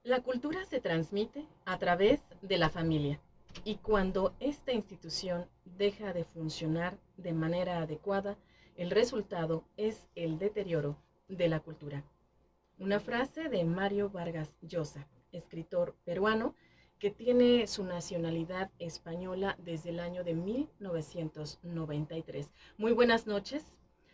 La cultura se transmite a través de la familia y cuando esta institución deja de funcionar de manera adecuada, el resultado es el deterioro de la cultura. Una frase de Mario Vargas Llosa, escritor peruano que tiene su nacionalidad española desde el año de 1993. Muy buenas noches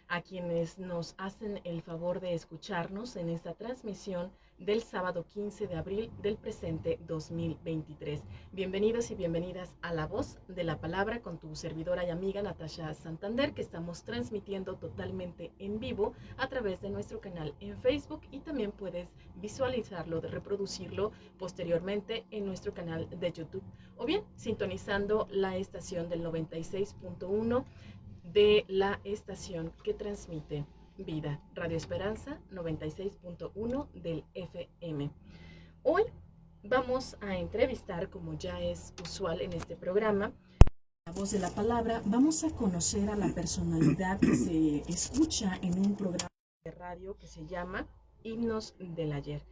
a quienes nos hacen el favor de escucharnos en esta transmisión del sábado 15 de abril del presente 2023. Bienvenidos y bienvenidas a La Voz de la Palabra con tu servidora y amiga Natasha Santander, que estamos transmitiendo totalmente en vivo a través de nuestro canal en Facebook y también puedes visualizarlo, reproducirlo posteriormente en nuestro canal de YouTube o bien sintonizando la estación del 96.1 de la estación que transmite Vida, Radio Esperanza 96.1 del FM. Hoy vamos a entrevistar, como ya es usual en este programa, La Voz de la Palabra. Vamos a conocer a la personalidad que se escucha en un programa de radio que se llama Himnos del Ayer,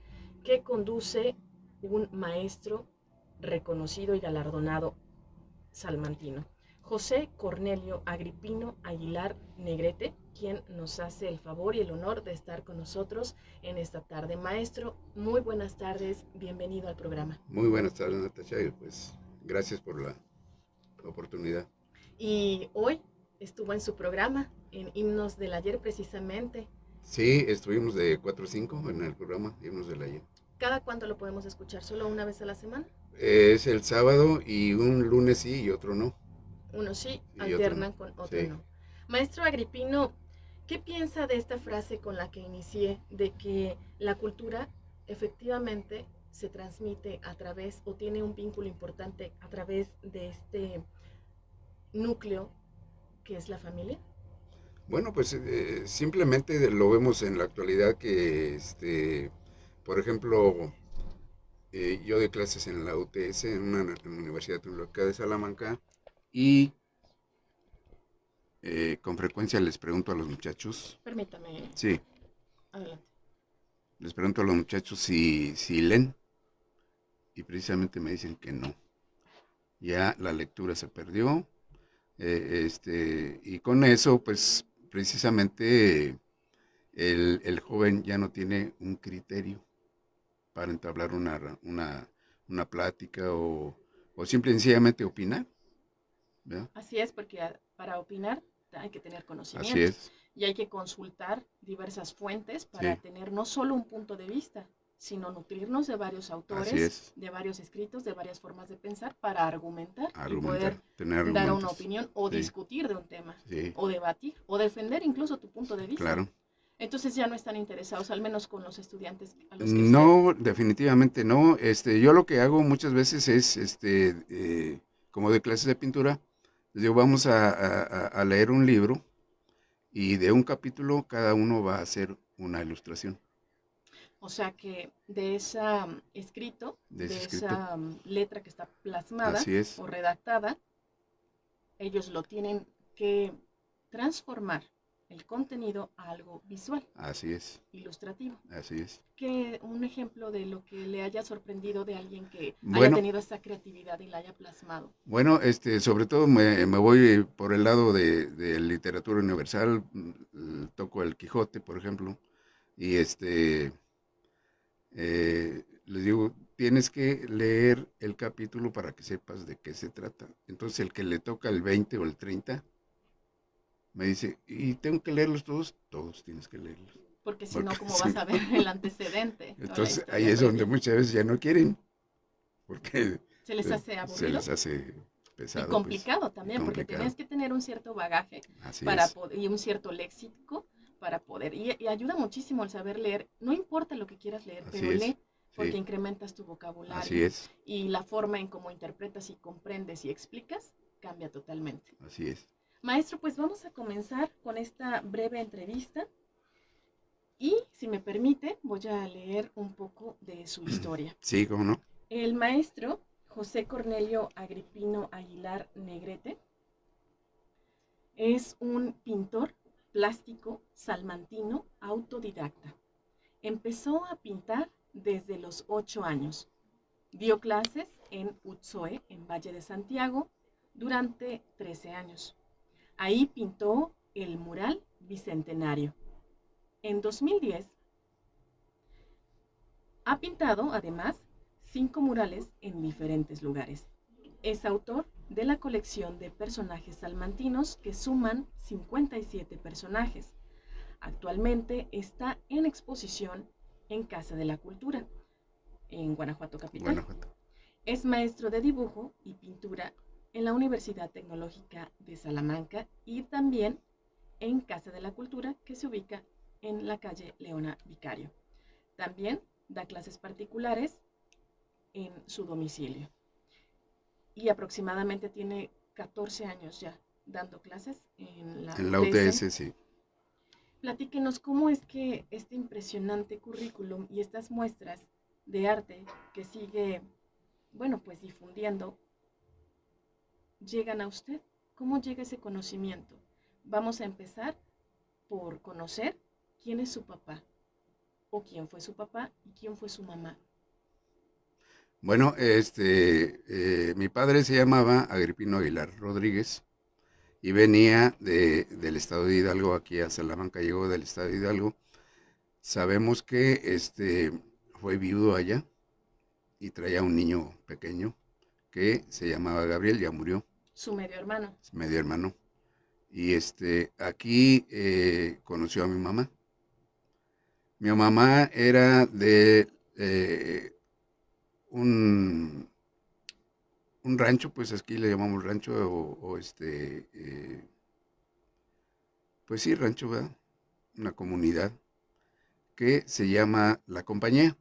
que conduce un maestro reconocido y galardonado salmantino, José Cornelio Agripino Aguilar Negrete, quien nos hace el favor y el honor de estar con nosotros en esta tarde. Maestro, muy buenas tardes, bienvenido al programa. Muy buenas tardes, Natasha, y pues gracias por la oportunidad. Y hoy estuvo en su programa, en Himnos del Ayer precisamente. Sí, estuvimos de 4 a 5 en el programa Himnos del Ayer. ¿Cada cuánto lo podemos escuchar? ¿Solo una vez a la semana? Es el sábado y un lunes sí y otro no. Uno sí, Y otro no. alternan con otro Sí. no. Maestro Agripino, ¿qué piensa de esta frase con la que inicié, de que la cultura efectivamente se transmite a través o tiene un vínculo importante a través de este núcleo que es la familia? Bueno, pues simplemente lo vemos en la actualidad que, por ejemplo, yo doy clases en la UTS, en una Universidad Tecnológica de Salamanca, y con frecuencia les pregunto a los muchachos, Permítame, sí, adelante. les pregunto a los muchachos si leen y precisamente me dicen que no. Ya la lectura se perdió, y con eso, pues precisamente el joven ya no tiene un criterio para entablar una plática o simple y sencillamente opinar, ¿verdad? Así es, porque para opinar hay que tener Así conocimiento es, y hay que consultar diversas fuentes para sí, tener no solo un punto de vista, sino nutrirnos de varios así autores, es, de varios escritos, de varias formas de pensar para argumentar y argumentar, poder tener dar una argumentos, opinión o sí, discutir de un tema sí, o debatir o defender incluso tu punto de vista. claro. Entonces ya no están interesados, al menos con los estudiantes a los que usted... No, definitivamente no. Yo lo que hago muchas veces es, como de clases de pintura, les digo, vamos a leer un libro y de un capítulo cada uno va a hacer una ilustración O sea que de ese escrito, de ese de escrito. esa letra que está plasmada Así es, o redactada, ellos lo tienen que transformar el contenido a algo visual, así es, ilustrativo. así es. Que un ejemplo de lo que le haya sorprendido de alguien que haya Bueno, tenido esa creatividad y la haya plasmado. bueno, sobre todo me voy por el lado de literatura universal, toco el Quijote, por ejemplo, y les digo, tienes que leer el capítulo para que sepas de qué se trata. Entonces el que le toca el 20 o el 30 me dice, ¿y tengo que leerlos todos? Todos tienes que leerlos. Porque si Porque no, ¿cómo sí. vas a ver el antecedente o la Entonces ahí historia es donde previa? muchas veces ya no quieren, porque Se les hace se aburrido les hace y pesado, pues, complicado y también, porque complicado. tienes que tener un cierto bagaje Así para es, poder, y un cierto léxico para poder. Y ayuda muchísimo el saber leer. No importa lo que quieras leer, así pero es, lee porque sí, incrementas tu así vocabulario es, y la forma en cómo interpretas y comprendes y explicas cambia totalmente. así es. Maestro, pues vamos a comenzar con esta breve entrevista y, si me permite, voy a leer un poco de su historia. Sí, cómo no. El maestro José Cornelio Agripino Aguilar Negrete es un pintor plástico salmantino autodidacta. Empezó a pintar desde los 8 años. Dio clases en Utzoe, en Valle de Santiago, durante 13 años. Ahí pintó el mural Bicentenario. En 2010 ha pintado, además, 5 murales en diferentes lugares. Es autor de la colección de personajes salmantinos que suman 57 personajes. Actualmente está en exposición en Casa de la Cultura, en Guanajuato Capital. Guanajuato. Es maestro de dibujo y pintura en la Universidad Tecnológica de Salamanca y también en Casa de la Cultura, que se ubica en la calle Leona Vicario. También da clases particulares en su domicilio. Y aproximadamente tiene 14 años ya dando clases en la En la UTS. UTS, sí. Platíquenos cómo es que este impresionante currículum y estas muestras de arte que sigue, bueno, pues difundiendo, llegan a usted. ¿Cómo llega ese conocimiento? Vamos a empezar por conocer quién es su papá, o quién fue su papá y quién fue su mamá. Bueno, mi padre se llamaba Agripino Aguilar Rodríguez y venía del estado de Hidalgo aquí a Salamanca, llegó del estado de Hidalgo. Sabemos que fue viudo allá y traía un niño pequeño que se llamaba Gabriel, ya murió, Su medio hermano. es medio hermano. Y aquí conoció a mi mamá. Mi mamá era de un, un rancho, pues aquí le llamamos rancho, pues sí, rancho, ¿verdad? Una comunidad que se llama La Compañía,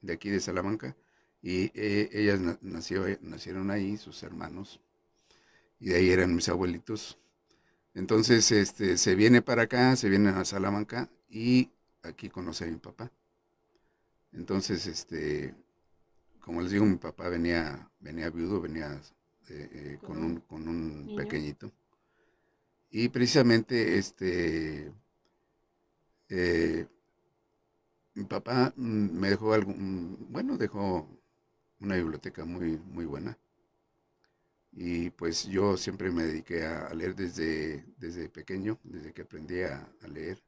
de aquí de Salamanca, y ellas nacieron ahí, sus hermanos, y de ahí eran mis abuelitos. Entonces, se viene para acá, se viene a Salamanca, y aquí conoce a mi papá. Entonces, como les digo, mi papá venía viudo, venía con un Niño. pequeñito. Y precisamente, eh, mi papá me dejó bueno, dejó una biblioteca muy, muy buena. Y pues yo siempre me dediqué a leer desde pequeño, desde que aprendí a leer.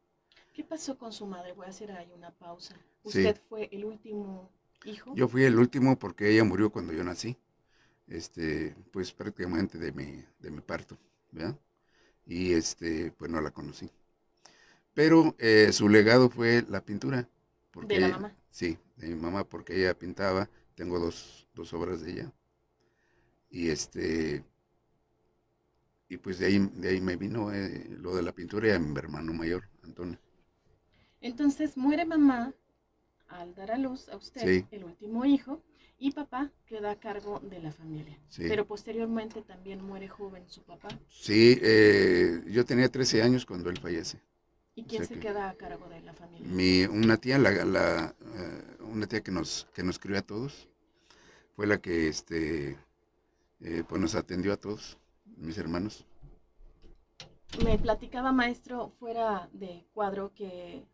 ¿Qué pasó con su madre? Voy a hacer ahí una pausa. Sí, ¿Usted fue el último hijo? yo fui el último porque ella murió cuando yo nací, pues prácticamente de mi parto, ¿verdad? Y pues no la conocí. Pero su legado fue la pintura, De la porque, mamá. sí, de mi mamá, porque ella pintaba, tengo dos obras de ella, y y pues de ahí me vino lo de la pintura y a mi hermano mayor, Antonio. Entonces muere mamá al dar a luz a usted, Sí, el último hijo, y papá queda a cargo de la familia. sí, Pero posteriormente también muere joven su papá. sí, yo tenía 13 años cuando él fallece. ¿Y O quién sea se que queda a cargo de la familia? una tía, una tía que nos crió a todos, fue la que pues nos atendió a todos, mis hermanos. Me platicaba, maestro, fuera de cuadro, que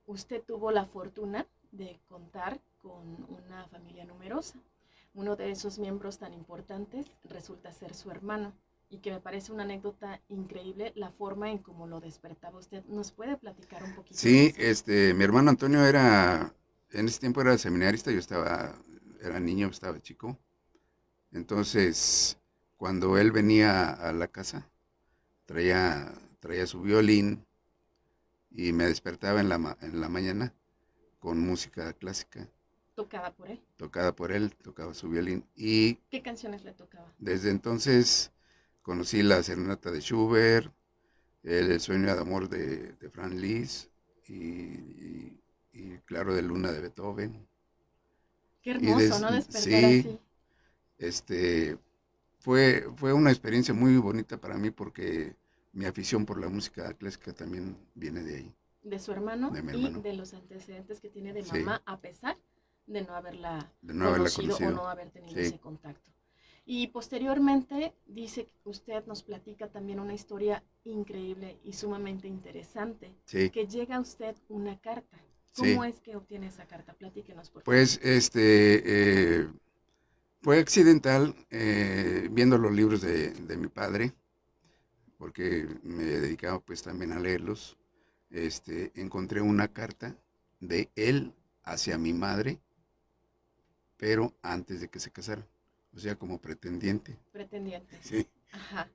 usted tuvo la fortuna de contar con una familia numerosa. Uno de esos miembros tan importantes resulta ser su hermano, y que me parece una anécdota increíble la forma en cómo lo despertaba usted. ¿Nos puede platicar un poquito de Sí, eso? mi hermano Antonio en ese tiempo era seminarista, era niño, estaba chico. Entonces, cuando él venía a la casa, traía su violín y me despertaba en la mañana con música clásica, Tocada por él. tocada por él, tocaba su violín. Y ¿Qué canciones le tocaba? desde entonces conocí la serenata de Schubert, el sueño de amor de Franz Liszt y claro, de Luna de Beethoven. Qué Y hermoso, ¿no? Despertar sí, así. este, fue una experiencia muy bonita para mí porque mi afición por la música clásica también viene de ahí, De su hermano de mi y hermano. de los antecedentes que tiene de Sí, mamá, a pesar de no haberla de no haberla conocido o conocido. no haber tenido Sí, ese contacto. Y posteriormente dice que usted nos platica también una historia increíble y sumamente interesante, sí, que llega a usted una carta. ¿Cómo Sí. es que obtiene esa carta? Platíquenos, por favor. Pues fue accidental viendo los libros de mi padre, porque me dedicaba pues también a leerlos. Encontré una carta de él hacia mi madre, pero antes de que se casaran, o sea, como pretendiente. Pretendiente. Sí, Ajá.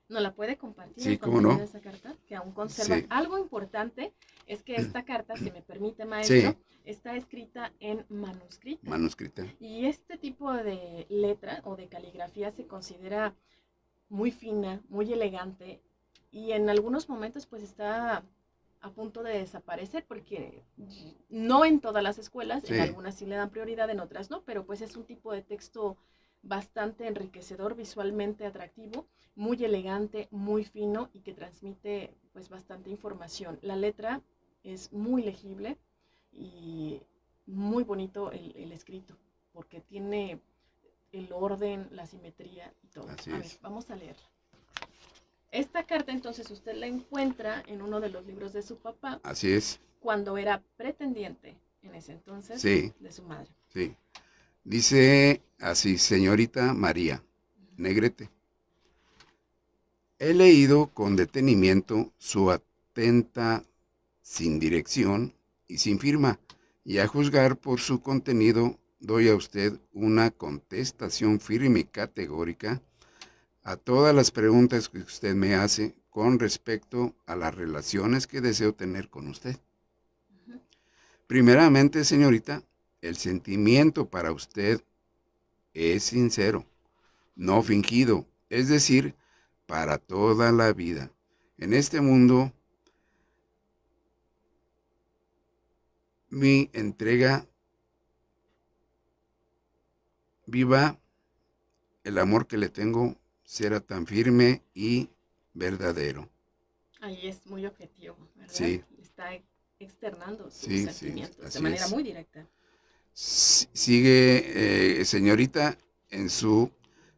¿No la puede compartir el sí, cómo contenido no. de esa carta? Que aún conserva. Sí, Algo importante es que esta carta, si me permite, maestro, sí, está escrita en manuscrita. manuscrita. Y este tipo de letra o de caligrafía se considera muy fina, muy elegante y en algunos momentos pues está a punto de desaparecer porque no en todas las escuelas, en Sí, algunas sí le dan prioridad, en otras no, pero pues es un tipo de texto bastante enriquecedor, visualmente atractivo, muy elegante, muy fino y que transmite pues bastante información. La letra es muy legible y muy bonito el escrito porque tiene el orden, la simetría y todo. así A ver, es. vamos a leerla. Esta carta entonces usted la encuentra en uno de los libros de su papá Así es. cuando era pretendiente en ese entonces Sí, de su madre. sí. Dice así, señorita María Negrete. He leído con detenimiento su atenta, sin dirección y sin firma, y a juzgar por su contenido doy a usted una contestación firme y categórica a todas las preguntas que usted me hace con respecto a las relaciones que deseo tener con usted. Ujú. Primeramente, señorita, el sentimiento para usted es sincero, no fingido, es decir, para toda la vida. En este mundo, mi entrega viva, el amor que le tengo será tan firme y verdadero. Ahí es muy objetivo, ¿verdad? Sí, Está externando sus sí, sí, sentimientos de así manera es. muy directa. Sigue, señorita, en su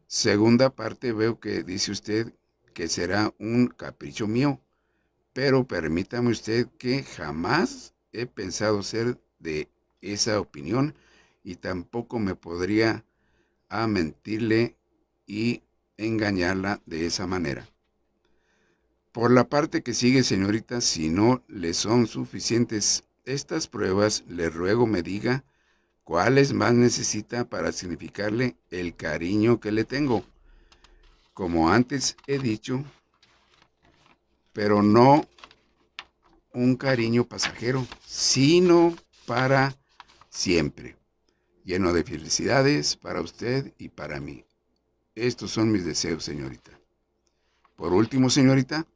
segunda parte veo que dice usted que será un capricho mío, pero permítame usted que jamás he pensado ser de esa opinión y tampoco me podría a mentirle y engañarla de esa manera. Por la parte que sigue, señorita, si no le son suficientes estas pruebas, le ruego me diga cuáles más necesita para significarle el cariño que le tengo. Como antes he dicho, pero no un cariño pasajero, sino para siempre, lleno de felicidades para usted y para mí. Estos son mis deseos, señorita. Por último, señorita,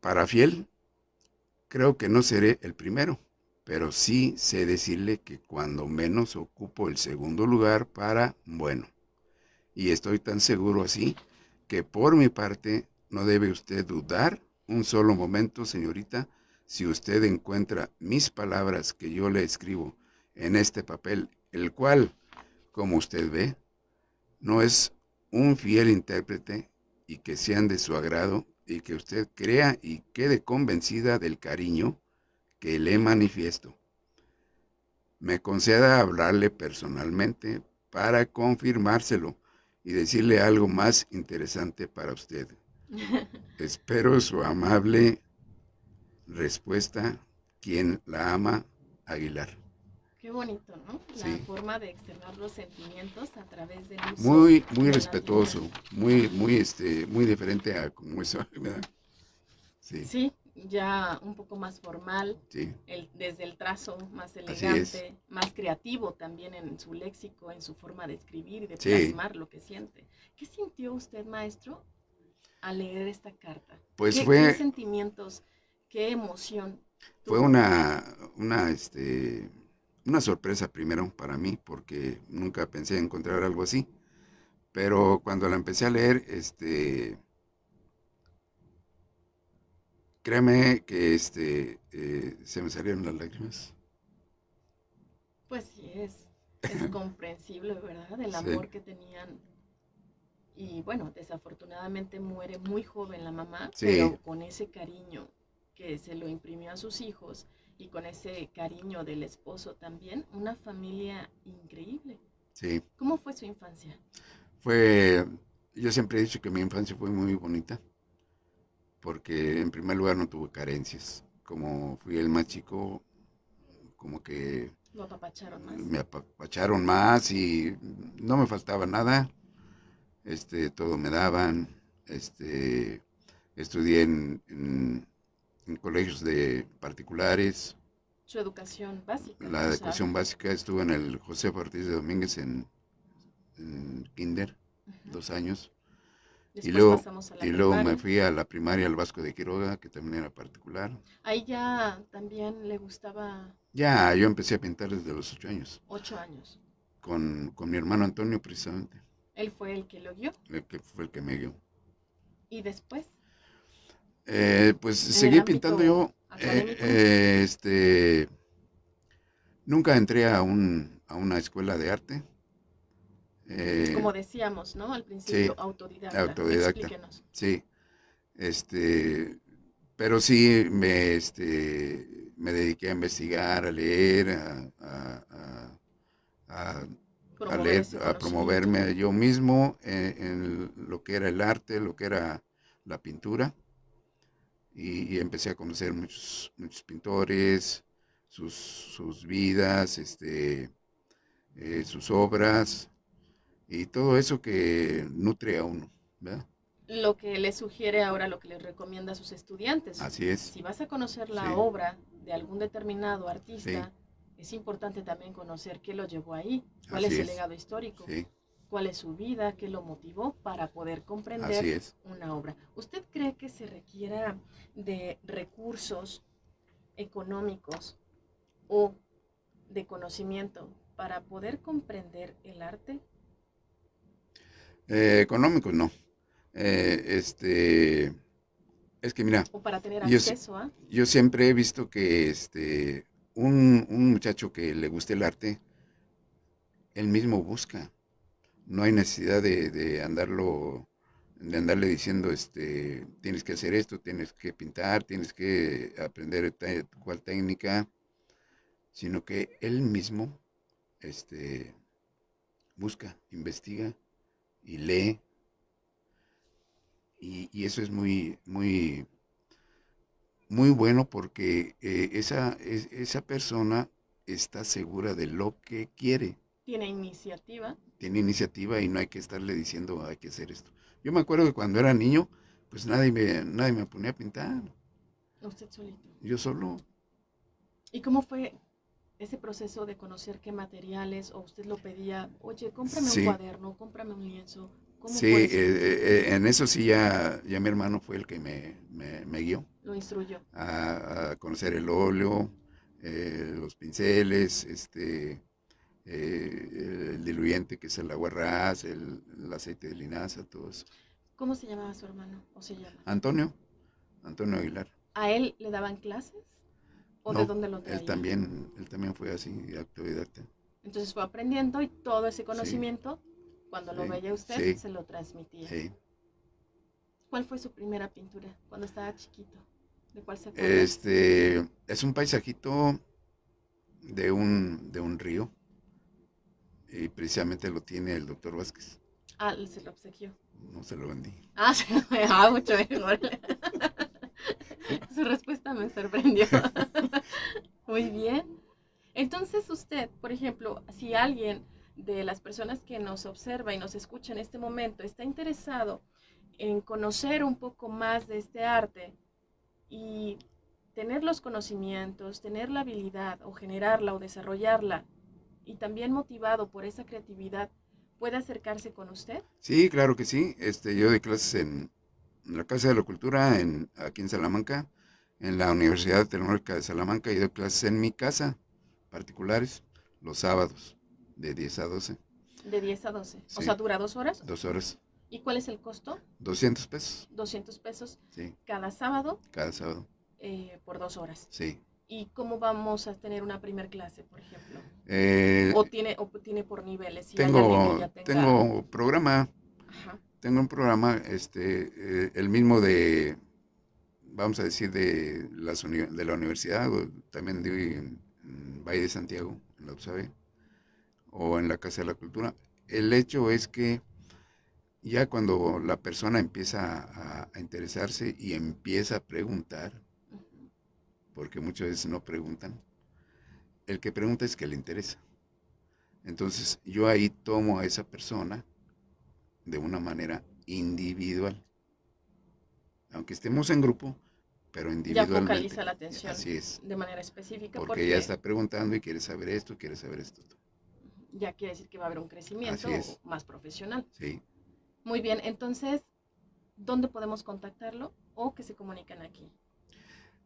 para fiel, creo que no seré el primero, pero sí sé decirle que cuando menos ocupo el segundo lugar para bueno. Y estoy tan seguro así que por mi parte no debe usted dudar un solo momento, señorita, si usted encuentra mis palabras que yo le escribo en este papel, el cual, como usted ve, no es un fiel intérprete y que sean de su agrado y que usted crea y quede convencida del cariño que le manifiesto. Me conceda hablarle personalmente para confirmárselo y decirle algo más interesante para usted. Espero su amable respuesta, quien la ama, Aguilar. Qué bonito, ¿no? La Sí, forma de externar los sentimientos a través del uso muy, muy de las letras. respetuoso, muy, muy, muy diferente a como eso, ¿verdad? Sí, Sí, ya un poco más formal, sí, desde el trazo más así es. elegante, más creativo también en su léxico, en su forma de escribir y de Sí, plasmar lo que siente. ¿Qué sintió usted, maestro, al leer esta carta? pues ¿Qué sentimientos, qué emoción fue tuvo? una sorpresa primero para mí, porque nunca pensé encontrar algo así. Pero cuando la empecé a leer, créeme que se me salieron las lágrimas. Pues sí, es comprensible, ¿verdad? El Sí, amor que tenían. Y bueno, desafortunadamente muere muy joven la mamá, sí, pero con ese cariño que se lo imprimió a sus hijos y con ese cariño del esposo también, una familia increíble. Sí, ¿Cómo fue su infancia? fue, yo siempre he dicho que mi infancia fue muy bonita, porque en primer lugar no tuve carencias. Como fui el más chico, como que ¿Lo apapacharon más? me apapacharon más y no me faltaba nada. Todo me daban. Estudié en colegios de particulares. Su educación básica, La o sea, educación básica estuve en el José Ortiz de Domínguez en Kinder, ujú. 2 años. Y Después luego, pasamos a la y luego me primaria. fui a la primaria al Vasco de Quiroga, que también era particular. Ahí ya también le gustaba Ya, yo empecé a pintar desde los 8 años, 8 años. con mi hermano Antonio precisamente, Él fue el que lo guió. el que fue el que me guió. Y después, Pues en el seguí pintando ámbito yo. académico, Nunca entré a una escuela de arte. Eh, como decíamos, ¿no? Al sí, principio, autodidacta. autodidacta, Explíquenos. sí. Este, pero sí me dediqué a investigar, a leer, a- a Promover leer, ese a conocimiento. promoverme yo mismo en lo que era el arte, lo que era la pintura. Y empecé a conocer muchos pintores, sus vidas, sus obras y todo eso que nutre a uno, ¿verdad? Lo que le sugiere ahora, lo que les recomienda a sus estudiantes. Así es, Si vas a conocer la sí, obra de algún determinado sí, artista, es importante también conocer qué lo llevó ahí, cuál así es el es, legado histórico, sí, cuál es su vida, qué lo motivó para poder comprender así es. una obra. ¿Usted cree que se requiera de recursos económicos o de conocimiento para poder comprender el arte Económicos no. Es que mira, o para tener yo, acceso a? yo siempre he visto que un muchacho que le guste el arte, él mismo busca. No hay necesidad de andarle diciendo, tienes que hacer esto, tienes que pintar, tienes que aprender cuál técnica, sino que él mismo, este, busca, investiga y lee, y eso es muy bueno porque esa persona está segura de lo que quiere, Tiene iniciativa, tiene iniciativa y no hay que estarle diciendo hay que hacer esto. Yo me acuerdo que cuando era niño, pues nadie me ponía a pintar, usted solito. yo solo. ¿Y cómo fue ese proceso de conocer qué materiales o usted lo pedía, oye, cómprame un Sí, cuaderno, cómprame un lienzo? ¿Cómo sí, fue ese proceso? en eso sí ya mi hermano fue el que me guió Lo instruyó. a conocer el óleo, los pinceles, el diluyente que es el agua ras, el aceite de linaza, todo eso. ¿Cómo se llamaba su hermano o se llama? Antonio, Antonio Aguilar. ¿A él le daban clases o de No, dónde lo traía? él también fue así, autodidacta. Entonces fue aprendiendo y todo ese Sí, conocimiento, cuando lo sí, veía usted, sí, se lo transmitía. sí. ¿Cuál fue su primera pintura cuando estaba chiquito? ¿De cuál se acuerda? Es un paisajito de un río y precisamente lo tiene el doctor Vázquez. Ah, se lo obsequió. No se lo vendí. Ah, mucho mejor. Su respuesta me sorprendió. Muy bien. Entonces usted, por ejemplo, si alguien de las personas que nos observa y nos escucha en este momento está interesado en conocer un poco más de este arte y tener los conocimientos, tener la habilidad o generarla o desarrollarla y también motivado por esa creatividad, ¿puede acercarse con usted? Sí, claro que sí. Yo doy clases en la Casa de la Cultura aquí en Salamanca, en la Universidad Tecnológica de Salamanca y doy clases en mi casa, particulares, los sábados, de 10 a 12. De 10 a 12. O Sí, sea, dura 2 horas. 2 horas, ¿Y cuál es el costo? $200, 200 pesos sí, cada sábado cada sábado, por 2 horas. sí. ¿Y cómo vamos a tener una primer clase, por ejemplo? Eh, O tiene por niveles, si hay alguien que tengo, ya tenga... tengo programa, Ajá. tengo un programa, el mismo vamos a decir, de la universidad, o también en Valle de Santiago, en la USABE, o en la Casa de la Cultura. El hecho es que ya cuando la persona empieza a interesarse y empieza a preguntar, Ujú. porque muchas veces no preguntan, el que pregunta es que le interesa. Entonces yo ahí tomo a esa persona de una manera individual, aunque estemos en grupo, pero Ya individualmente. focaliza la atención Así es, de manera específica porque ella porque está preguntando y quiere saber esto, quiere saber esto. ya quiere decir que va a haber un Así crecimiento es, más profesional. sí. Muy bien, entonces, ¿dónde podemos contactarlo o que se comunican aquí?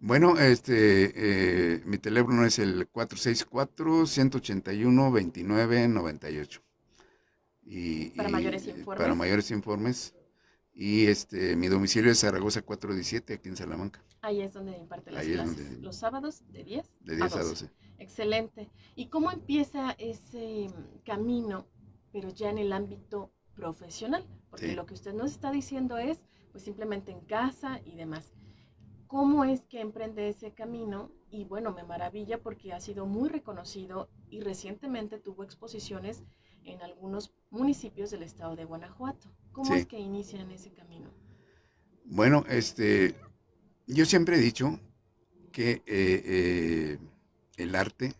Bueno, mi teléfono es el 464-181-2998. Para mayores Para informes, mayores informes. Y mi domicilio es Zaragoza 417, aquí en Salamanca. ahí es donde imparte las Ahí es clases, donde, los sábados de 10 de a 10 a 12. 12. Excelente. ¿Y cómo empieza ese camino, pero ya en el ámbito profesional? Porque Sí. lo que usted nos está diciendo es, pues simplemente en casa y demás. ¿Cómo es que emprende ese camino? Y bueno, me maravilla porque ha sido muy reconocido y recientemente tuvo exposiciones en algunos municipios del estado de Guanajuato. ¿Cómo es Sí. que inician ese camino? Bueno, yo siempre he dicho que el arte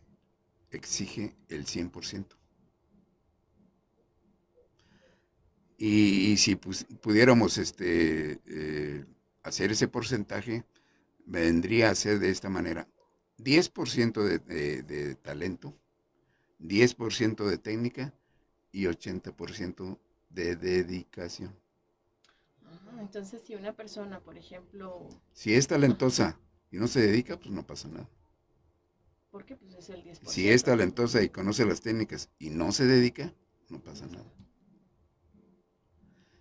exige el 100%. Y si pudiéramos hacer ese porcentaje, vendría a ser de esta manera: 10% de talento, 10% de técnica y 80% de dedicación. Entonces, si una persona, por ejemplo, Si es talentosa y no se dedica, pues no pasa nada. ¿por qué? Pues es el Si es 10%, ¿no? talentosa y conoce las técnicas y no se dedica, no pasa nada.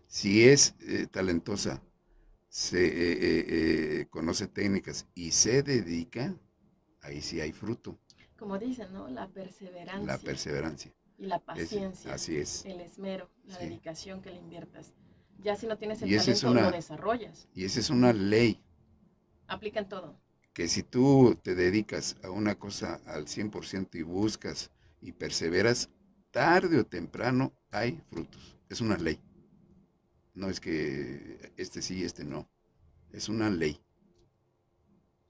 Si es talentosa, conoce técnicas y se dedica, ahí sí hay fruto, Como dicen, ¿no? La la perseverancia perseverancia. y la paciencia, Así es, el esmero, la sí. dedicación que le inviertas. Ya si no tienes el Y esa es talento, lo una, desarrollas. y esa es una ley, Aplica en todo. que si tú te dedicas a una cosa al 100% y buscas y perseveras, tarde o temprano hay frutos. Es una ley. No es que este sí, este no. Es una ley.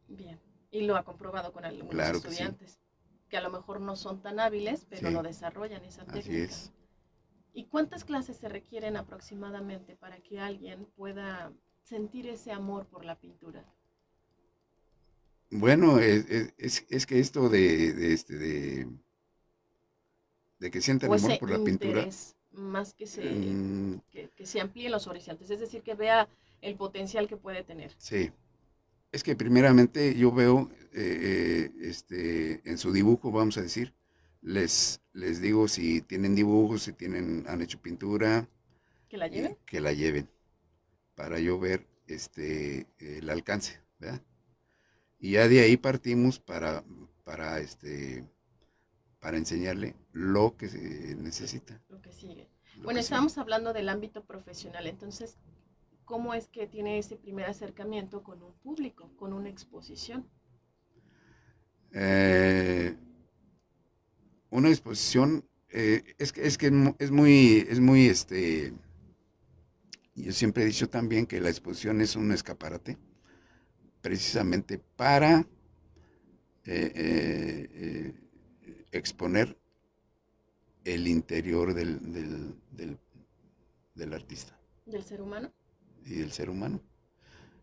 Bien. Y lo ha comprobado con algunos Claro que sí. estudiantes, que a lo mejor no son tan hábiles, pero lo Sí, desarrollan esa así técnica. es. ¿Y cuántas clases se requieren aproximadamente para que alguien pueda sentir ese amor por la pintura? Bueno, es que esto de que sientan O amor ese por la pintura, interés más mm, que se amplíen los horizontes, es decir, que vea el potencial que puede tener. sí. Es que primeramente yo veo en su dibujo, vamos a decir, les digo si tienen dibujos, si han hecho pintura, ¿Que la y lleven? que la lleven para yo ver el alcance, ¿verdad? Y ya de ahí partimos para enseñarle lo que se necesita, Lo que sigue. lo Bueno, que sigue. estábamos hablando del ámbito profesional, entonces, ¿cómo es que tiene ese primer acercamiento con un público, con una exposición? Eh, una exposición, es que es muy, yo siempre he dicho también que la exposición es un escaparate, precisamente para eh, eh, exponer el interior del artista ¿Del ser humano? y del ser humano.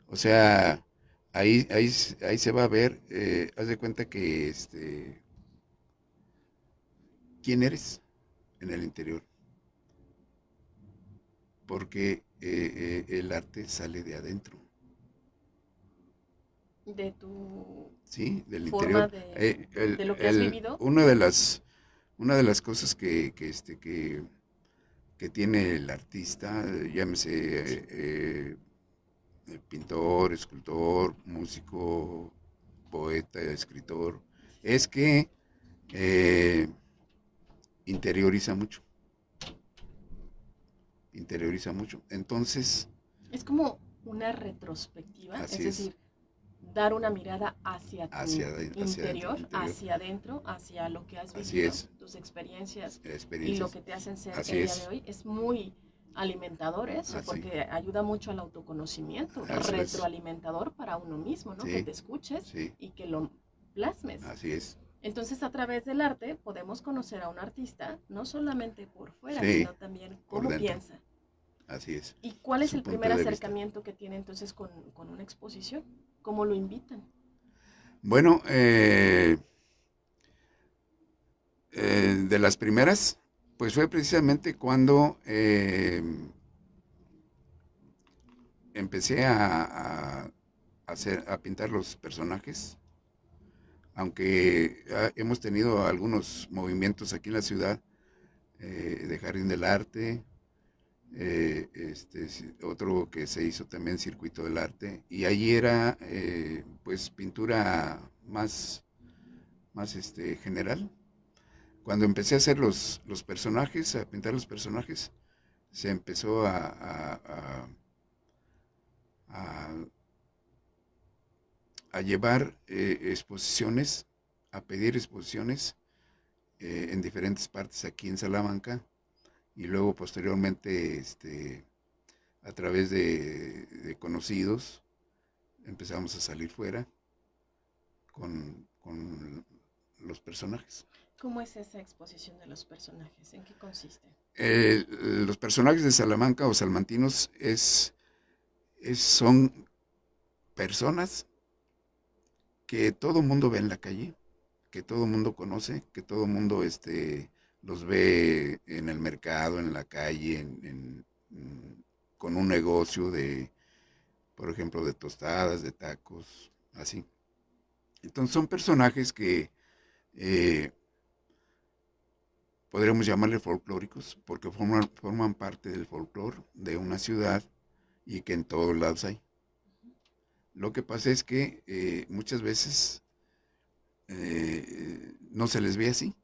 O sea, ahí se va a ver, haz de cuenta que quién eres en el interior, porque el arte sale de adentro, De tu ¿sí? Del forma interior. de lo que has vivido. Una de las cosas que tiene el artista, llámese Sí. pintor, escultor, músico, poeta, escritor, es que eh, interioriza mucho, interioriza mucho. Entonces, Es como una retrospectiva, es así es, decir, dar una mirada hacia tu hacia interior, hacia adentro, hacia lo que has Así vivido, es. tus experiencias y lo Experiencias. que te hacen ser Así el día es. de hoy. Es muy alimentador eso, Así. porque ayuda mucho al autoconocimiento, Así es. retroalimentador para uno mismo, ¿no? Sí, Que te escuches sí. y que lo plasmes. Así es. Entonces, a través del arte podemos conocer a un artista, no solamente por fuera, Sí, sino también por cómo dentro. piensa. Así es. ¿Y cuál es Su el punto primer de vista. acercamiento que tiene entonces con una exposición? ¿Cómo lo invitan? Bueno, de las primeras, pues fue precisamente cuando empecé a pintar los personajes, aunque hemos tenido algunos movimientos aquí en la ciudad, de Jardín del Arte, otro que se hizo también Circuito del Arte, y allí era pues pintura más general. Cuando empecé a hacer los personajes, a pintar los personajes, se empezó a, a llevar exposiciones, a pedir exposiciones en diferentes partes aquí en Salamanca, y luego posteriormente a través de conocidos empezamos a salir fuera con los personajes. ¿Cómo es esa exposición de los personajes? ¿En qué consiste? Los personajes de Salamanca o salmantinos son personas que todo mundo ve en la calle, que todo mundo conoce, que todo mundo los ve en el mercado, en la calle, con un negocio por ejemplo, de tostadas, de tacos, así. Entonces son personajes que podríamos llamarle folclóricos, porque forman parte del folclore de una ciudad y que en todos lados hay. Lo que pasa es que muchas veces no se les ve así,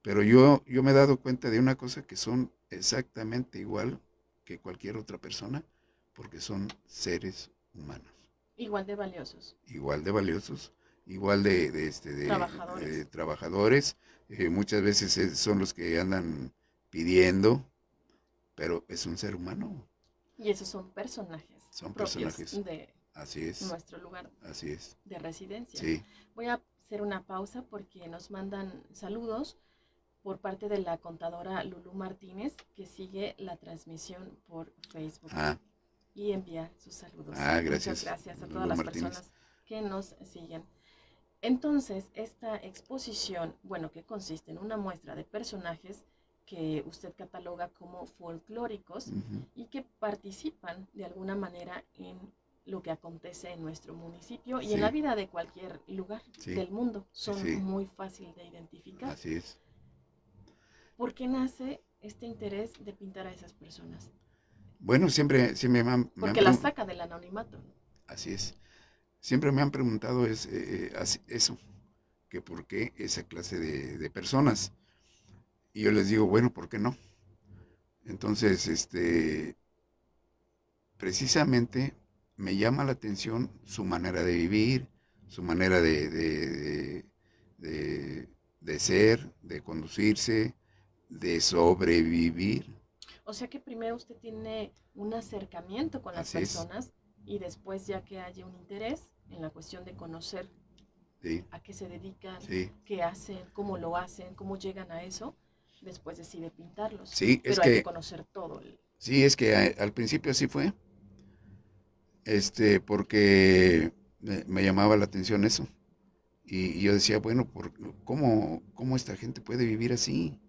pero yo me he dado cuenta de una cosa, que son exactamente igual que cualquier otra persona, porque son seres humanos. Igual de valiosos. Igual de valiosos, igual de Trabajadores. trabajadores. Muchas veces son los que andan pidiendo, pero es un ser humano. Y esos son personajes Son propios personajes. de Así es. nuestro lugar Así es. de residencia. Sí. Voy a hacer una pausa porque nos mandan saludos por parte de la contadora Lulú Martínez, que sigue la transmisión por Facebook. Y envía sus saludos. Gracias. Muchas gracias a todas las personas que nos siguen. Entonces, esta exposición, bueno, que consiste en una muestra de personajes que usted cataloga como folclóricos y que participan de alguna manera en lo que acontece en nuestro municipio y en la vida de cualquier lugar del mundo. Son muy fácil de identificar. Así es. ¿Por qué nace este interés de pintar a esas personas? Bueno, siempre me han... Porque las saca del anonimato. Así es. Siempre me han preguntado eso, que por qué esa clase de personas. Y yo les digo, bueno, ¿por qué no? Entonces, precisamente me llama la atención su manera de vivir, su manera de ser, de conducirse, de sobrevivir. O sea que primero usted tiene un acercamiento con las personas y después, ya que haya un interés en la cuestión de conocer a qué se dedican, qué hacen, cómo lo hacen, cómo llegan a eso, después decide pintarlos. Sí, pero hay que conocer todo. Sí, es que al principio así fue. Porque me llamaba la atención eso. Y yo decía, bueno, ¿cómo esta gente puede vivir así?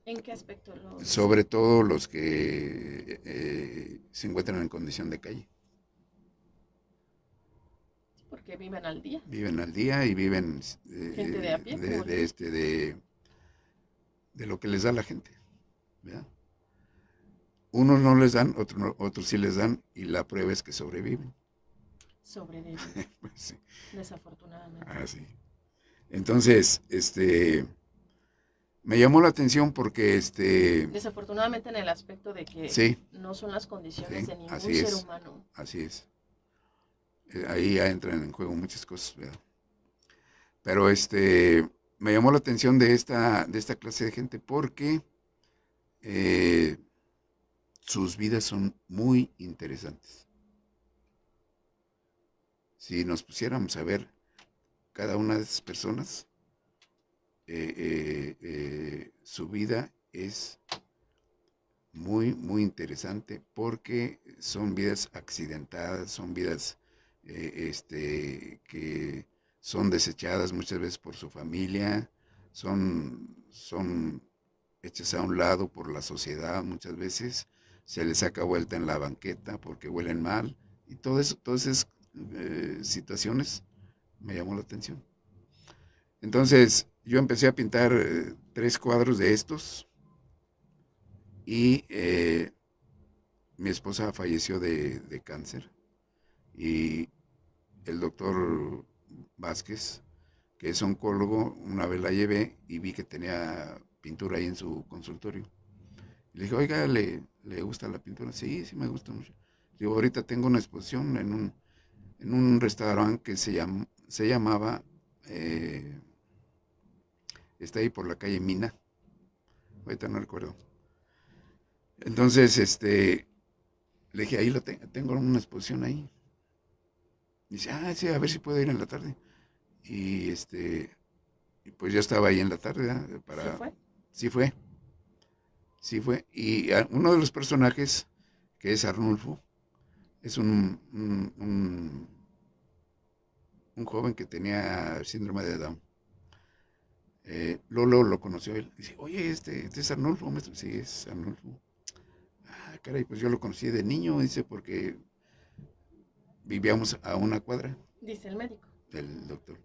¿En qué aspecto sobre todo los que se encuentran en condición de calle. Porque viven al día. Viven al día y viven gente de a pie, de lo que les da la gente, ¿verdad? Unos no les dan, otros sí les dan, y la prueba es que sobreviven. Sobreviven. Pues sí. Desafortunadamente. Sí. Entonces, me llamó la atención porque desafortunadamente en el aspecto de que no son las condiciones de ningún ser humano. Así es. ahí ya entran en juego muchas cosas, ¿verdad? Pero me llamó la atención de esta clase de gente porque eh, sus vidas son muy interesantes. Si nos pusiéramos a ver cada una de esas personas, su vida es muy, muy interesante porque son vidas accidentadas, son vidas que son desechadas muchas veces por su familia, son hechas a un lado por la sociedad muchas veces, se les saca vuelta en la banqueta porque huelen mal y todo eso, todas esas situaciones me llamó la atención. Entonces yo empecé a pintar 3 cuadros de estos y mi esposa falleció de cáncer y el doctor Vázquez, que es oncólogo, una vez la llevé y vi que tenía pintura ahí en su consultorio. Le dije, oiga, ¿le gusta la pintura? Sí, sí me gusta mucho. Digo, ahorita tengo una exposición en un restaurante que se llamaba, está ahí por la calle Mina, ahorita no recuerdo. Entonces, le dije, ahí tengo una exposición ahí. Dice, sí, a ver si puedo ir en la tarde. Y y pues yo estaba ahí en la tarde, ¿verdad? ¿Sí fue? Sí fue, sí fue. Y uno de los personajes, que es Arnulfo, es un joven que tenía síndrome de Down. Lolo lo conoció él. Dice, oye, este es Arnulfo, maestro. Sí, es Arnulfo. Ah, caray, pues yo lo conocí de niño, dice, porque vivíamos a una cuadra Dice el médico. del doctor.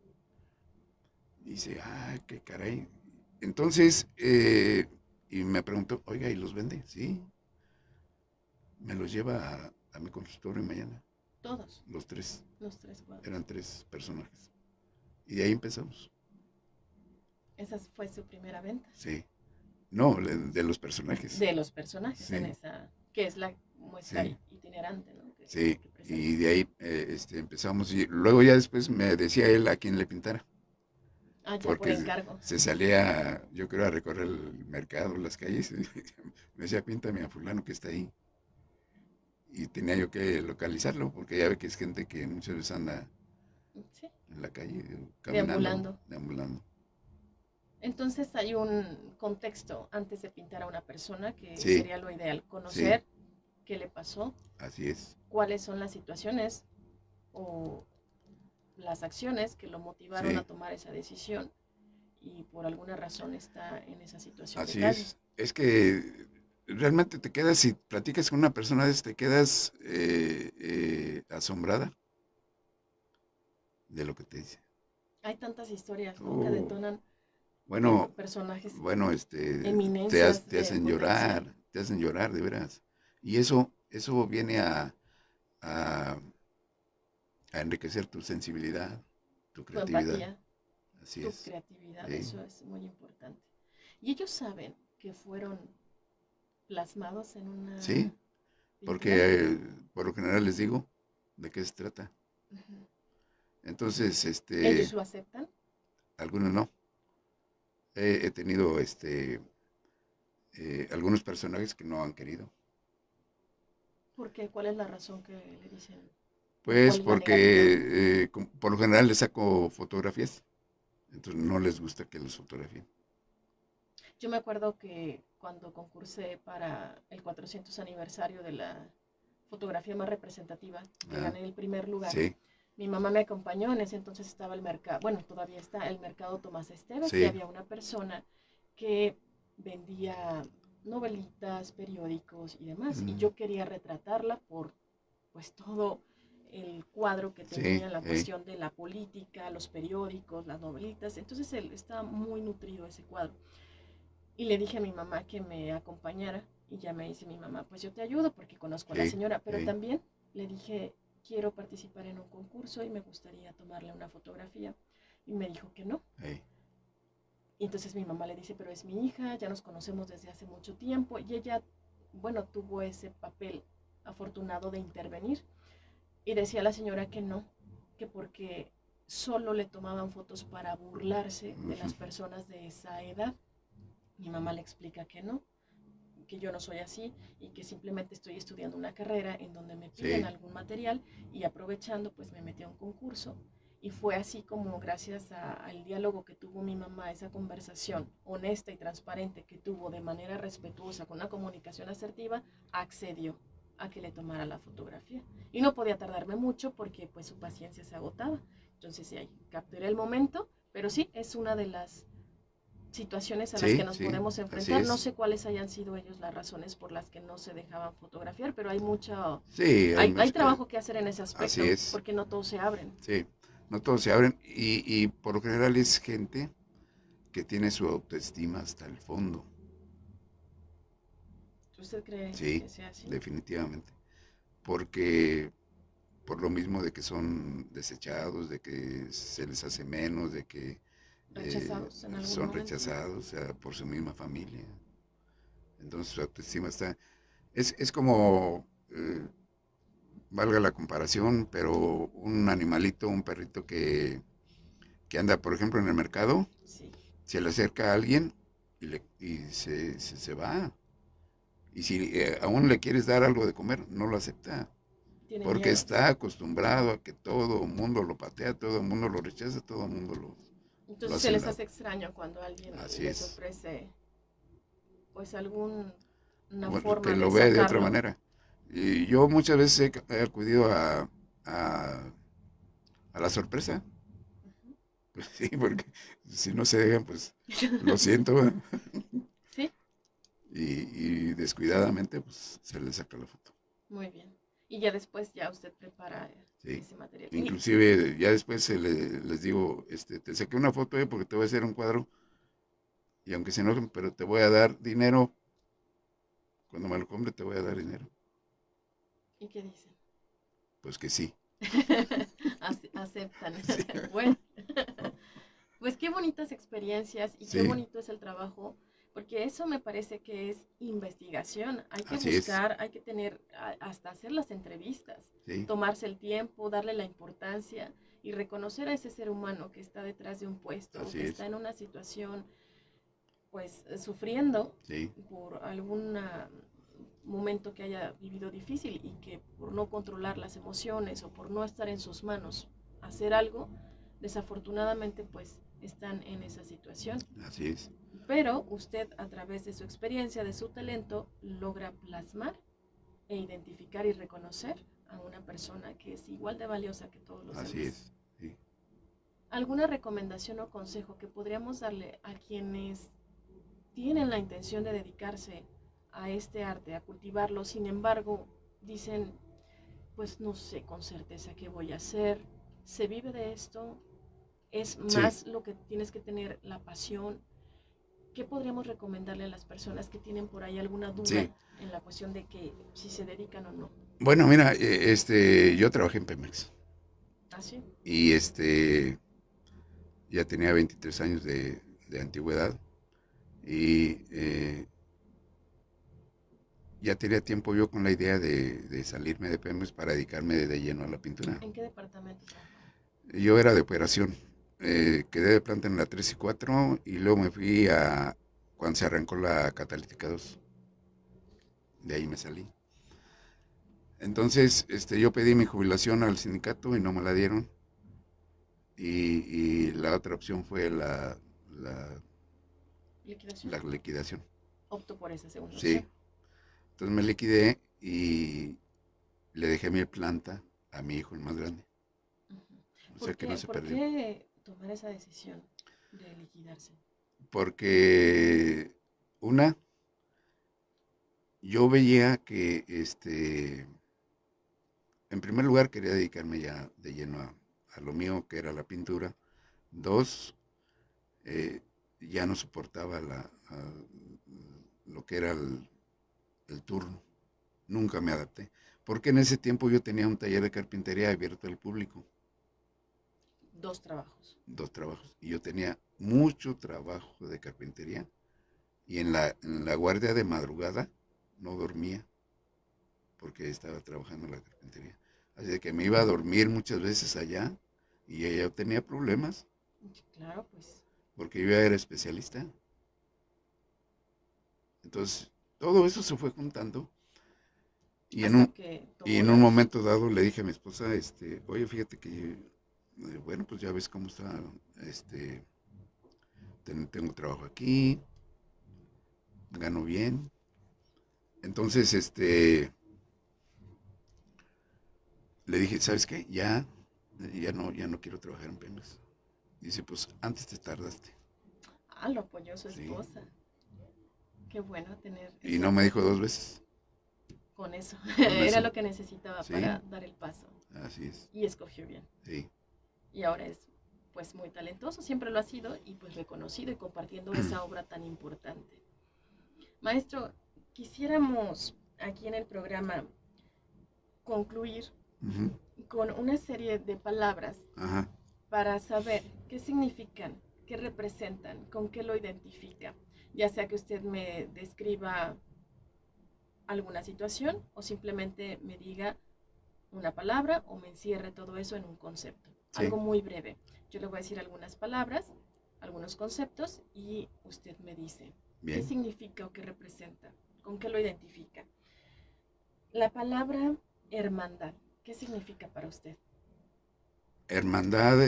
Dice, qué caray. Entonces, y me preguntó, oiga, ¿y los vende? Sí, me los lleva a mi consultorio mañana. Todos. Los 3, Los 3 cuadros. eran 3 personajes. Y de ahí empezamos. Esa fue su primera venta. Sí. No, de los personajes. De los personajes en Sí, esa, que es la muestra sí, itinerante, ¿no? sí. Que presenta. Y de ahí empezamos. Y luego ya después me decía él a quien le pintara. Ya por Porque encargo. se salía, yo creo, a recorrer el mercado, las calles. Y me decía, píntame a fulano que está ahí. Y tenía yo que localizarlo, porque ya ve que es gente que muchas veces anda Sí, en la calle, caminando, deambulando. deambulando. Entonces hay un contexto antes de pintar a una persona que Sí, sería lo ideal, sí, conocer qué le pasó, así es. cuáles son las situaciones o las acciones que lo motivaron a Sí, tomar esa decisión y por alguna razón está en esa situación de así calle. es. Es que realmente te quedas, si platicas con una persona de te quedas asombrada de lo que te dice. Hay tantas historias, ¿no? Que Oh, detonan bueno, personajes, bueno, eminencias te de hacen potencia. llorar, te hacen llorar, de veras. Y eso viene a, a enriquecer tu sensibilidad, tu Tu creatividad. empatía, Así tu es. creatividad, Sí, eso es muy importante. Y ellos saben que fueron plasmados en una sí, pintura. porque por lo general les digo de qué se trata. Ujú. Entonces, Ellos lo aceptan. algunos no. He tenido algunos personajes que no han querido. Porque ¿cuál es la razón que le dicen? ¿O Pues cuál es la negativa? porque por lo general les saco fotografías, entonces no les gusta que los fotografíen. Yo me acuerdo que cuando concursé para el 400 aniversario de la fotografía más representativa, que Ah, gané el primer lugar, sí, mi mamá me acompañó. En ese entonces estaba el mercado, bueno, todavía está el mercado Tomás Esteves, y sí, había una persona que vendía novelitas, periódicos y demás, y mm, yo quería retratarla por pues todo el cuadro que sí, tenía, la cuestión de la política, los periódicos, las novelitas. Entonces él estaba muy nutrido ese cuadro. Y le dije a mi mamá que me acompañara, y ya me dice mi mamá, pues yo te ayudo porque conozco a la sí, señora, pero sí, también le dije, quiero participar en un concurso y me gustaría tomarle una fotografía. Y me dijo que no. sí, Y entonces mi mamá le dice, pero es mi hija, ya nos conocemos desde hace mucho tiempo, y ella, bueno, tuvo ese papel afortunado de intervenir. Y decía la señora que no, que porque solo le tomaban fotos para burlarse de las Ujú. personas de esa edad. Mi mamá le explica que yo no soy así y que simplemente estoy estudiando una carrera en donde me piden Sí, algún material y aprovechando pues me metí a un concurso y fue así como gracias al diálogo que tuvo mi mamá, esa conversación honesta y transparente que tuvo de manera respetuosa con una comunicación asertiva, accedió a que le tomara la fotografía. Y no podía tardarme mucho porque pues su paciencia se agotaba. Entonces sí, ahí capturé el momento, pero sí, es una de las situaciones a las que sí, nos sí, podemos así enfrentar. No es. sé cuáles hayan sido ellos las razones por las que no se dejaban fotografiar, pero hay mucho, Sí, hay trabajo que hacer en ese así aspecto, es. porque no todos se abren. Sí, no todos se abren y por lo general es gente que tiene su autoestima hasta el fondo. ¿Usted cree Sí, que sea así? definitivamente. Porque por lo mismo de que son desechados, de que se les hace menos, de que ¿Rechazados en algún son momento? rechazados, o sea, por su misma familia. Entonces su autoestima está... Es como, valga la comparación, pero un animalito, un perrito que anda, por ejemplo, en el mercado, Sí, se le acerca a alguien y se va. Y si aún le quieres dar algo de comer, no lo acepta. tiene Porque miedo. está acostumbrado a que todo el mundo lo patea, todo el mundo lo rechaza, todo el mundo lo Entonces se hace a un les lado. hace extraño cuando alguien Así les es. ofrece pues alguna Bueno, que forma de lo ve de otra sacarlo. manera. Y yo muchas veces he acudido a, a la sorpresa. Ujú. Pues sí, porque si no se dejan, pues lo siento. ¿Verdad? Sí, Y descuidadamente, pues se le saca la foto. muy bien. Y ya después ya usted prepara Sí. ese material. Inclusive ya después les digo, te saqué una foto porque te voy a hacer un cuadro y aunque se enojen, pero te voy a dar dinero. Cuando me lo compre te voy a dar dinero. ¿Y qué dicen? Pues que sí. Aceptan. Sí, Bueno, pues qué bonitas experiencias y qué sí, bonito es el trabajo, porque eso me parece que es investigación. Hay que así es. buscar, hay que tener, hasta hacer las entrevistas, Sí, tomarse el tiempo, darle la importancia y reconocer a ese ser humano que está detrás de un puesto o así que es. está en una situación, pues, sufriendo Sí, por algún momento que haya vivido difícil y que por no controlar las emociones o por no estar en sus manos hacer algo, desafortunadamente pues están en esa situación. así es. Pero usted a través de su experiencia, de su talento, logra plasmar e identificar y reconocer a una persona que es igual de valiosa que todos los Así demás. es. Sí. ¿Alguna recomendación o consejo que podríamos darle a quienes tienen la intención de dedicarse a este arte, a cultivarlo, sin embargo, dicen, pues no sé con certeza qué voy a hacer, se vive de esto, es Sí, más lo que tienes que tener la pasión? ¿Qué podríamos recomendarle a las personas que tienen por ahí alguna duda sí. en la cuestión de que si se dedican o no? Bueno, mira, yo trabajé en Pemex ¿Así? y ya tenía 23 años de antigüedad y ya tenía tiempo yo con la idea de salirme de Pemex para dedicarme de lleno a la pintura. ¿En qué departamento trabajaba? Yo era de operación. Quedé de planta en la 3 y 4 y luego me fui a cuando se arrancó la catalítica 2. De ahí me salí. Entonces, yo pedí mi jubilación al sindicato y no me la dieron. Y la otra opción fue la, ¿Liquidación? la liquidación. Opto por esa segunda Sí. opción. Entonces me liquidé y le dejé mi planta a mi hijo, el más grande. Uh-huh. O sea que no se ¿Por perdió. qué tomar esa decisión de liquidarse? Porque una, yo veía que en primer lugar quería dedicarme ya de lleno a lo mío, que era la pintura. Dos, eh, ya no soportaba lo que era el turno. Nunca me adapté. Porque en ese tiempo yo tenía un taller de carpintería abierto al público. Dos trabajos. Dos trabajos. Y yo tenía mucho trabajo de carpintería. Y en la guardia de madrugada no dormía porque estaba trabajando en la carpintería. Así de que me iba a dormir muchas veces allá Y ella tenía problemas, Claro, pues. porque yo ya era especialista. Entonces, todo eso se fue juntando. Y en Hasta un, que y tomó en la un decisión. momento dado le dije a mi esposa, oye, fíjate que, bueno, pues ya ves cómo está, tengo trabajo aquí, gano bien. Entonces, le dije, ¿sabes qué? Ya no quiero trabajar en Pemex. Dice, pues antes te tardaste, Ah, lo apoyó su ¿sí? esposa. Qué bueno tener Y ese no me dijo apoyo 2 veces, con eso. con Era eso, lo que necesitaba ¿sí? para dar el paso. Así es, Y escogió bien. sí. Y ahora es pues muy talentoso, siempre lo ha sido y pues reconocido y compartiendo esa obra tan importante. Maestro, quisiéramos aquí en el programa concluir Ujú, con una serie de palabras ajá, para saber qué significan, qué representan, con qué lo identifica, ya sea que usted me describa alguna situación o simplemente me diga una palabra o me encierre todo eso en un concepto. sí, Algo muy breve. Yo le voy a decir algunas palabras, algunos conceptos y usted me dice qué bien. significa o qué representa, con qué lo identifica. La palabra hermandad, ¿qué significa para usted? Hermandad,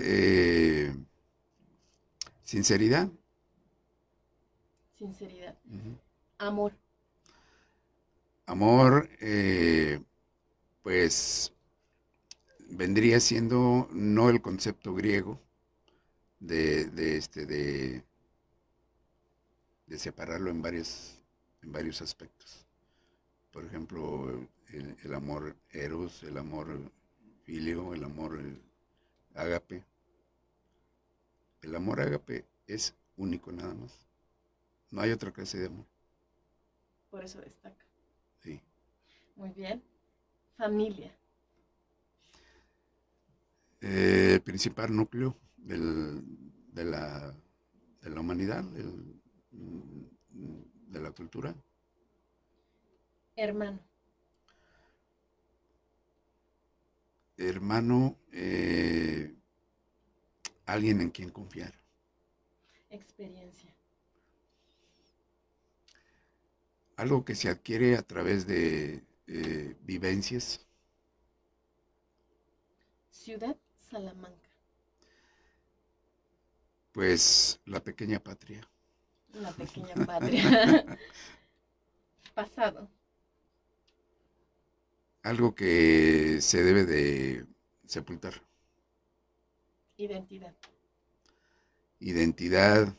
sinceridad. Sinceridad. Ujú. Amor. Amor, pues vendría siendo no el concepto griego de separarlo en varios aspectos. Por ejemplo, el amor eros, el amor filio, el amor ágape. El amor ágape es único nada más. No hay otra clase de amor. Por eso destaca. Sí. Muy bien. Familia. Principal núcleo de, la, de la humanidad, de la cultura. Hermano. Hermano, alguien en quien confiar. Experiencia. Algo que se adquiere a través de vivencias. Ciudad Salamanca. Pues la pequeña patria. La pequeña patria. Pasado. Algo que se debe de sepultar. Identidad. Identidad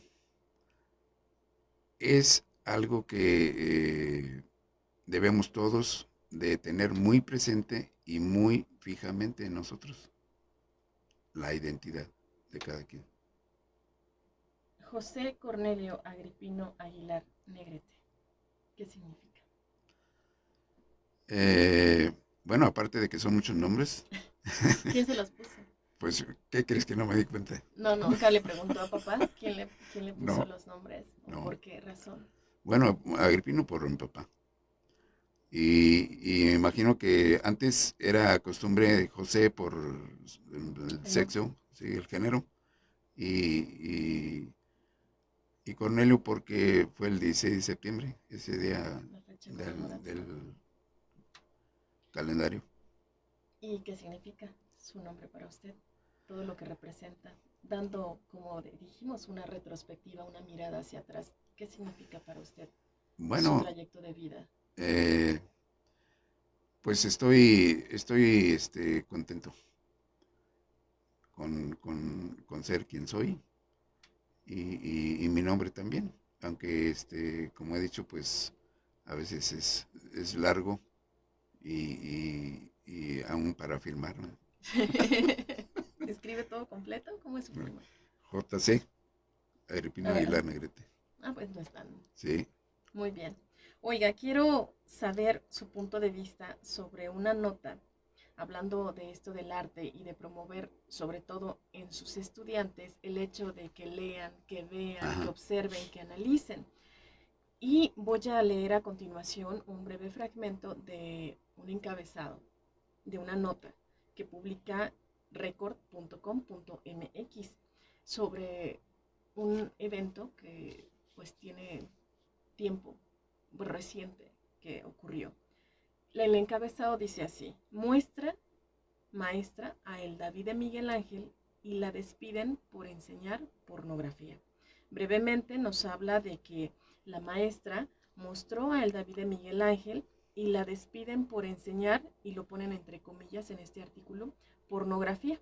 es algo que debemos todos de tener muy presente y muy fijamente en nosotros. La identidad de cada quien. José Cornelio Agripino Aguilar Negrete. ¿Qué significa? Eh, bueno, aparte de que son muchos nombres, ¿Quién se los puso? pues, ¿qué crees que no me di cuenta? No, nunca le preguntó a papá quién le puso No, los nombres o no. por qué razón. Bueno, Agripino por mi papá. Y me imagino que antes era costumbre de José por el El nombre. sexo, ¿sí? El género, y, y, y Cornelio porque fue el 16 de septiembre, ese día La fecha del conmemorativa. calendario. ¿Y qué significa su nombre para usted? Todo lo que representa. Dando, como dijimos, una retrospectiva, una mirada hacia atrás. ¿Qué significa para usted su Bueno, trayecto de vida? eh, pues estoy contento con ser quien soy y mi nombre también, aunque como he dicho, pues a veces es largo y aún para firmar, ¿no? ¿Escribe todo completo? ¿Cómo es su firma? JC, Agripino Ah, Aguilar Negrete. pues no están. Sí. Muy bien. Oiga, quiero saber su punto de vista sobre una nota, hablando de esto del arte y de promover, sobre todo en sus estudiantes, el hecho de que lean, que vean, que Ajá. observen, que analicen. Y voy a leer a continuación un breve fragmento de un encabezado, de una nota que publica record.com.mx sobre un evento que pues tiene tiempo reciente que ocurrió. El encabezado dice así: muestra maestra a el David de Miguel Ángel y la despiden por enseñar pornografía. Brevemente nos habla de que la maestra mostró a el David de Miguel Ángel y la despiden por enseñar, y lo ponen entre comillas en este artículo, pornografía.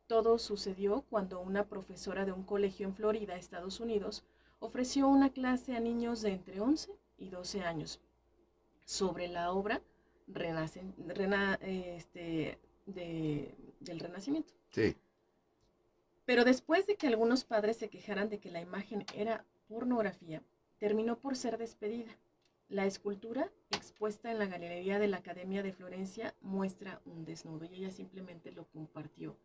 Todo sucedió cuando una profesora de un colegio en Florida, Estados Unidos, ofreció una clase a niños de entre 11 y 12 años sobre la obra del Renacimiento. Sí. Pero después de que algunos padres se quejaran de que la imagen era pornografía, terminó por ser despedida. La escultura expuesta en la galería de la Academia de Florencia muestra un desnudo y ella simplemente lo compartió.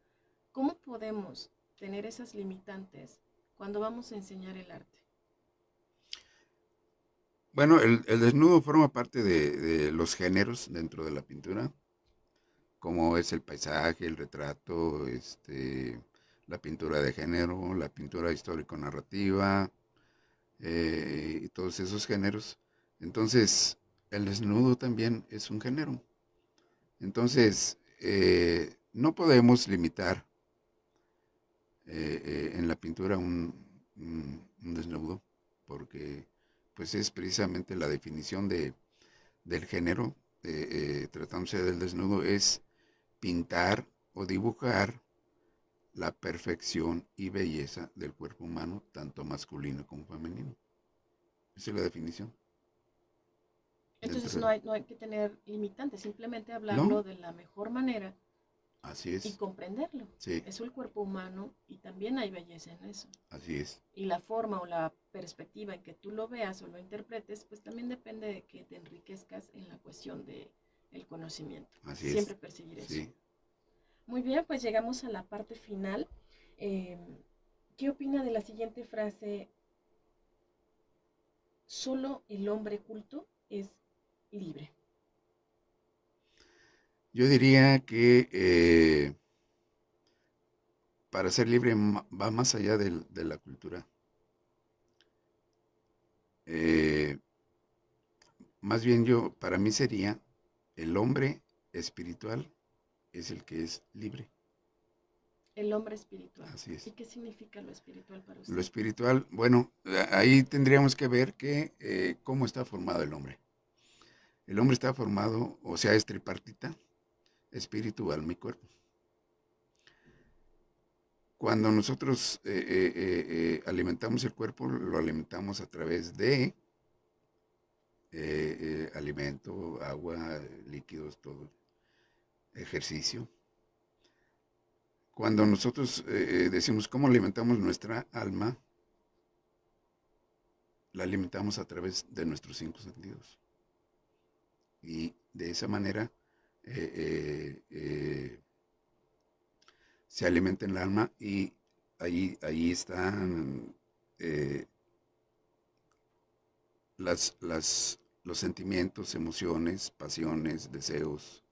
¿Cómo podemos tener esas limitantes cuando vamos a enseñar el arte? Bueno, el desnudo forma parte de los géneros dentro de la pintura, como es el paisaje, el retrato, la pintura de género, la pintura histórico-narrativa, y todos esos géneros. Entonces, el desnudo también es un género. Entonces, no podemos limitar en la pintura un desnudo, porque pues es precisamente la definición del género, tratándose del desnudo, es pintar o dibujar la perfección y belleza del cuerpo humano, tanto masculino como femenino. Esa es la definición. Entonces Dentro de... no hay que tener limitantes, simplemente No, hablarlo de la mejor manera así y es. comprenderlo. Sí, Es el cuerpo humano y también hay belleza en eso. así es. Y la forma o la perspectiva en que tú lo veas o lo interpretes, pues también depende de que te enriquezcas en la cuestión de el conocimiento. Así es. Siempre perseguir eso. Sí. Muy bien, pues llegamos a la parte final. Eh, ¿Qué opina de la siguiente frase? Solo el hombre culto es libre. Yo diría que para ser libre va más allá de la cultura. Eh, Más bien para mí sería el hombre espiritual es el que es libre. El hombre espiritual. Así ¿Y es. qué significa lo espiritual para Lo usted? espiritual, bueno, ahí tendríamos que ver cómo está formado el hombre. El hombre está formado, o sea, es tripartita, espíritu, alma y cuerpo. Cuando nosotros alimentamos el cuerpo, lo alimentamos a través de alimento, agua, líquidos, todo, ejercicio. Cuando nosotros decimos cómo alimentamos nuestra alma, la alimentamos a través de nuestros 5 sentidos. Y de esa manera se alimenta el alma y ahí están eh, los sentimientos, emociones, pasiones, deseos,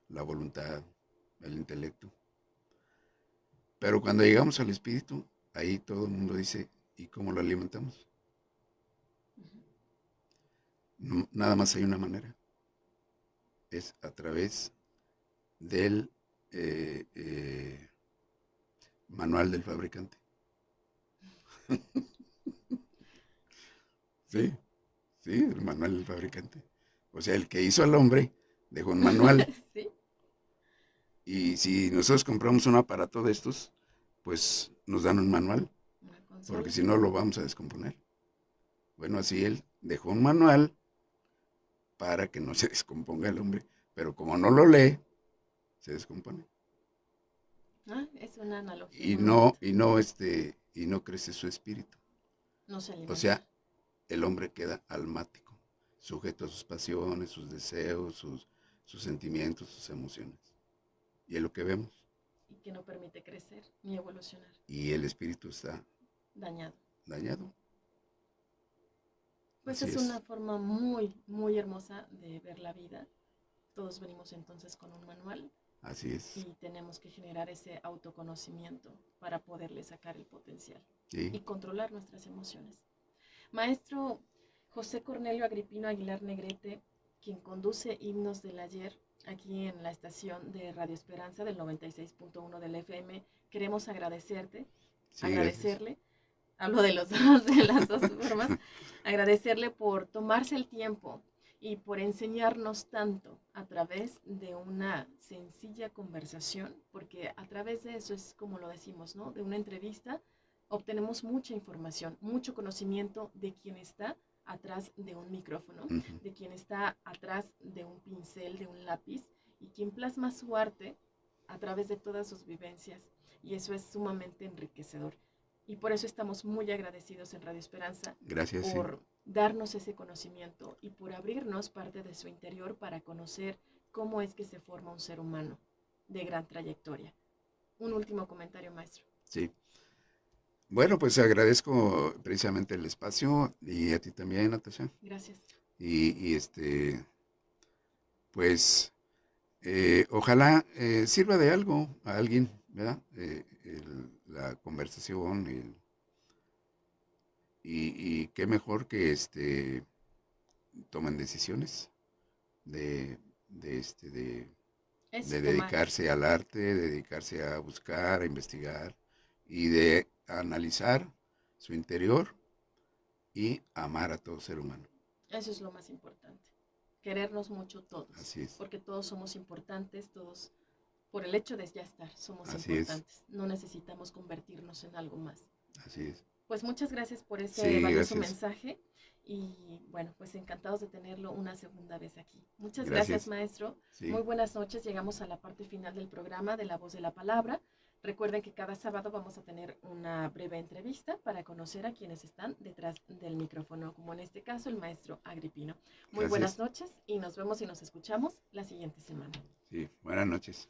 la voluntad, el intelecto. Pero cuando llegamos al espíritu, ahí todo el mundo dice, ¿y cómo lo alimentamos? No, nada más hay una manera, es a través del manual del fabricante. Sí, sí, el manual del fabricante. O sea, el que hizo al hombre dejó un manual. ¿Sí? Y si nosotros compramos un aparato de estos, pues nos dan un manual, Una porque consola. si no lo vamos a descomponer. Bueno, así él dejó un manual para que no se descomponga el hombre, pero como no lo lee, se descompone. Ah, es una analogía Y muy no, bonita. y no crece su espíritu. No se O alimenta. sea, el hombre queda almático, sujeto a sus pasiones, sus deseos, sus sentimientos, sus emociones. Y es lo que vemos. Y que no permite crecer ni evolucionar. Y el espíritu está Dañado. dañado. Pues Así es una es. forma muy, muy hermosa de ver la vida. Todos venimos entonces con un manual Así es. Y tenemos que generar ese autoconocimiento para poderle sacar el potencial Sí. y controlar nuestras emociones. Maestro José Cornelio Agripino Aguilar Negrete, quien conduce Himnos del Ayer aquí en la estación de Radio Esperanza del 96.1 del FM, queremos Sí, gracias. agradecerle, hablo de los dos, de las dos formas, agradecerle por tomarse el tiempo y por enseñarnos tanto a través de una sencilla conversación, porque a través de eso es como lo decimos, ¿no? De una entrevista obtenemos mucha información, mucho conocimiento de quien está atrás de un micrófono, Ujú. de quien está atrás de un pincel, de un lápiz, y quien plasma su arte a través de todas sus vivencias. Y eso es sumamente enriquecedor. Y por eso estamos muy agradecidos en Radio Esperanza Gracias, sí. por darnos ese conocimiento y por abrirnos parte de su interior para conocer cómo es que se forma un ser humano de gran trayectoria. Un último comentario, maestro. Sí. Bueno, pues agradezco precisamente el espacio y a ti también, Natasha. Gracias. Y pues ojalá sirva de algo a alguien, ¿verdad? La conversación y qué mejor que tomen decisiones de, de, este, de, Eso, de tomar. dedicarse al arte, de dedicarse a buscar, a investigar y de analizar su interior y amar a todo ser humano. Eso es lo más importante. Querernos mucho todos, Así es, porque todos somos importantes, todos, por el hecho de ya estar, somos así es, importantes. No necesitamos convertirnos en algo más. así es. Pues muchas gracias por ese Sí, valioso gracias, mensaje y bueno, pues encantados de tenerlo una segunda vez aquí. Muchas gracias, gracias. maestro. Sí, Muy buenas noches. Llegamos a la parte final del programa de La Voz de la Palabra. Recuerden que cada sábado vamos a tener una breve entrevista para conocer a quienes están detrás del micrófono, como en este caso el maestro Agripino. Muy buenas gracias. noches y nos vemos y nos escuchamos la siguiente semana. Sí, buenas noches.